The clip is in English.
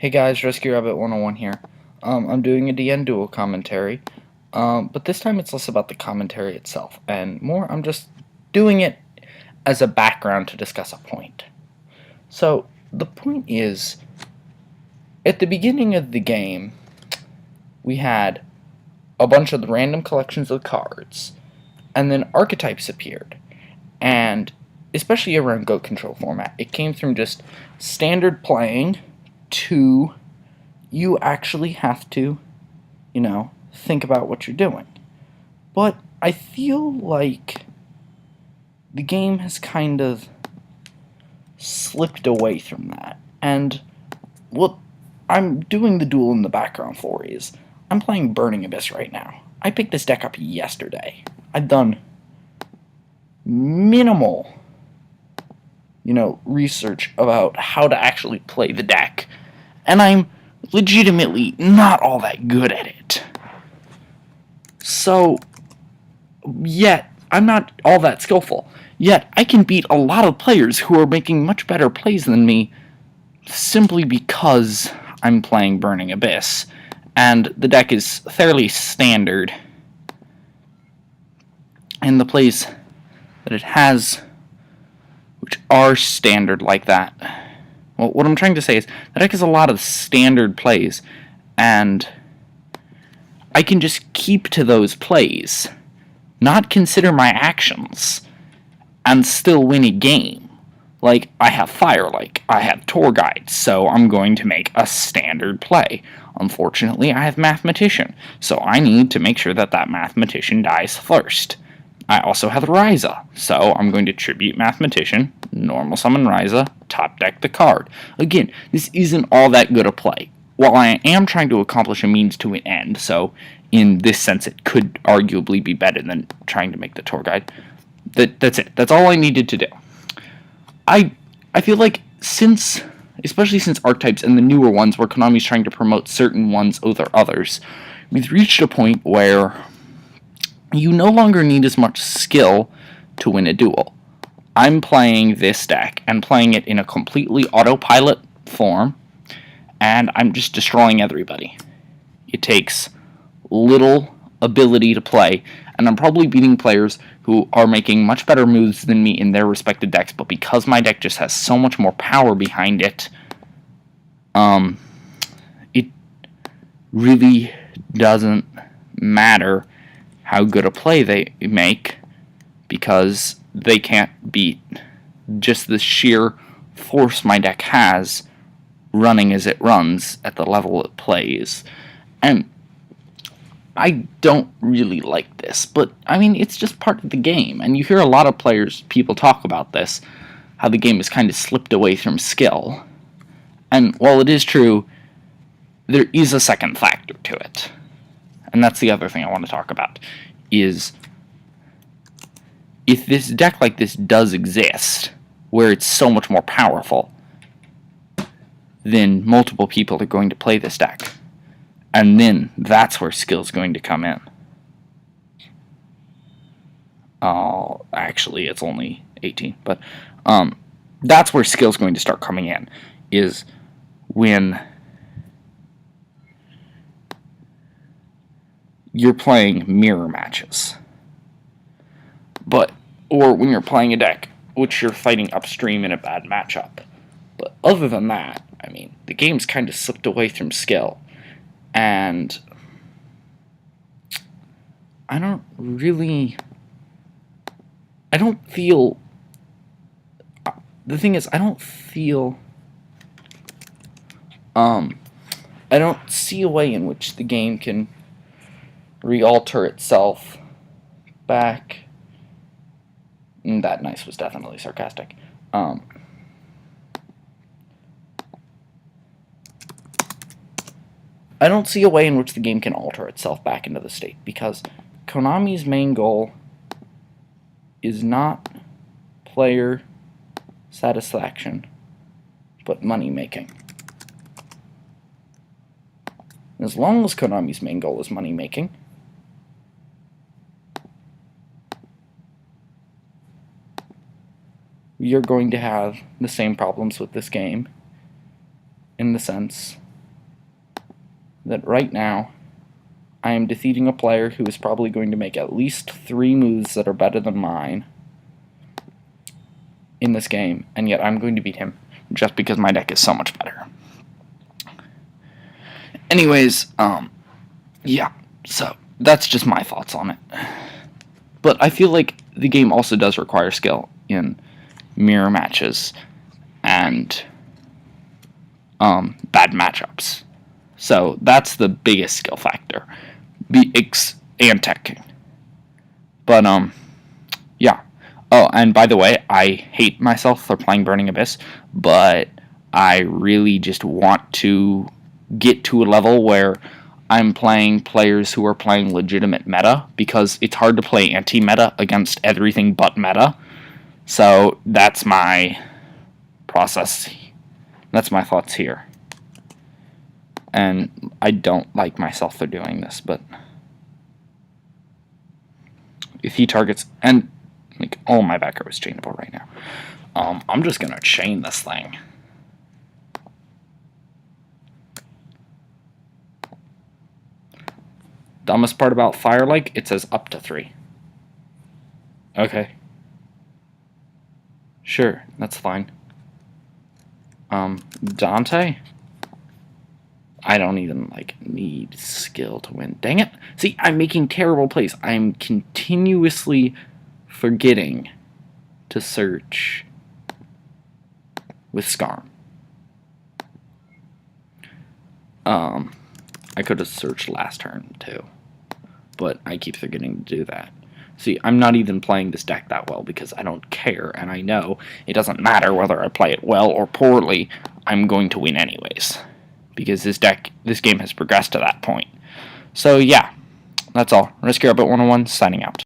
Hey guys, Rescue Rabbit 101 here. I'm doing a DN Duel commentary, but this time it's less about the commentary itself, and more I'm just doing it as a background to discuss a point. So, the point is, at the beginning of the game, we had a bunch of the random collections of cards, and then archetypes appeared, and especially around Goat Control format, it came from just standard playing to you actually have to, think about what you're doing. But I feel like the game has kind of slipped away from that. And what I'm doing the duel in the background for is I'm playing Burning Abyss right now. I picked this deck up yesterday. I've done minimal, research about how to actually play the deck. And I'm legitimately not all that good at it. So, yet, I'm not all that skillful. Yet, I can beat a lot of players who are making much better plays than me simply because I'm playing Burning Abyss. And the deck is fairly standard. And the plays that it has, which are standard like that. Well, what I'm trying to say is, the deck has a lot of standard plays, and I can just keep to those plays, not consider my actions, and still win a game. Like, I have Fire, I have Tour Guide, so I'm going to make a standard play. Unfortunately, I have Mathematician, so I need to make sure that that Mathematician dies first. I also have Ryza, so I'm going to tribute Mathematician, normal summon Ryza, top deck the card. Again, this isn't all that good a play. While I am trying to accomplish a means to an end, so in this sense it could arguably be better than trying to make the tour guide. That's it. That's all I needed to do. I feel like especially since archetypes and the newer ones where Konami's trying to promote certain ones over others, we've reached a point where you no longer need as much skill to win a duel. I'm playing this deck and playing it in a completely autopilot form, and I'm just destroying everybody. It takes little ability to play, and I'm probably beating players who are making much better moves than me in their respective decks, but because my deck just has so much more power behind it, it really doesn't matter how good a play they make, because they can't beat just the sheer force my deck has running as it runs at the level it plays. And I don't really like this, but I mean, it's just part of the game, and you hear a lot of people talk about this, how the game has kind of slipped away from skill. And while it is true, there is a second factor to it. And that's the other thing I want to talk about, is if this deck like this does exist, where it's so much more powerful, then multiple people are going to play this deck. And then that's where skill's going to come in. Oh, actually, it's only 18, but that's where skill's going to start coming in, is when you're playing mirror matches. Or when you're playing a deck which you're fighting upstream in a bad matchup. But other than that, I mean, the game's kind of slipped away from skill. And I don't feel, the thing is, I don't see a way in which the game can re-alter itself back. That nice was definitely sarcastic. I don't see a way in which the game can alter itself back into the state, because Konami's main goal is not player satisfaction, but money making. As long as Konami's main goal is money making, you're going to have the same problems with this game, in the sense that right now I am defeating a player who is probably going to make at least 3 moves that are better than mine in this game, and yet I'm going to beat him just because my deck is so much better. Anyways, yeah, so that's just my thoughts on it. But I feel like the game also does require skill in mirror matches and bad matchups. So that's the biggest skill factor. And tech. But, yeah. Oh, and by the way, I hate myself for playing Burning Abyss, but I really just want to get to a level where I'm playing players who are playing legitimate meta, because it's hard to play anti-meta against everything but meta. So that's my process. That's my thoughts here. And I don't like myself for doing this, but if he targets, and like, oh, my back row is chainable right now. I'm just gonna chain this thing. Dumbest part about Firelink, it says up to 3. Okay. Sure, that's fine. Dante? I don't even, like, need skill to win. Dang it. See, I'm making terrible plays. I'm continuously forgetting to search with Skarm. I could have searched last turn, too. But I keep forgetting to do that. See, I'm not even playing this deck that well because I don't care, and I know it doesn't matter whether I play it well or poorly, I'm going to win anyways. Because this game has progressed to that point. So yeah, that's all. Risk Your Orbit 101, signing out.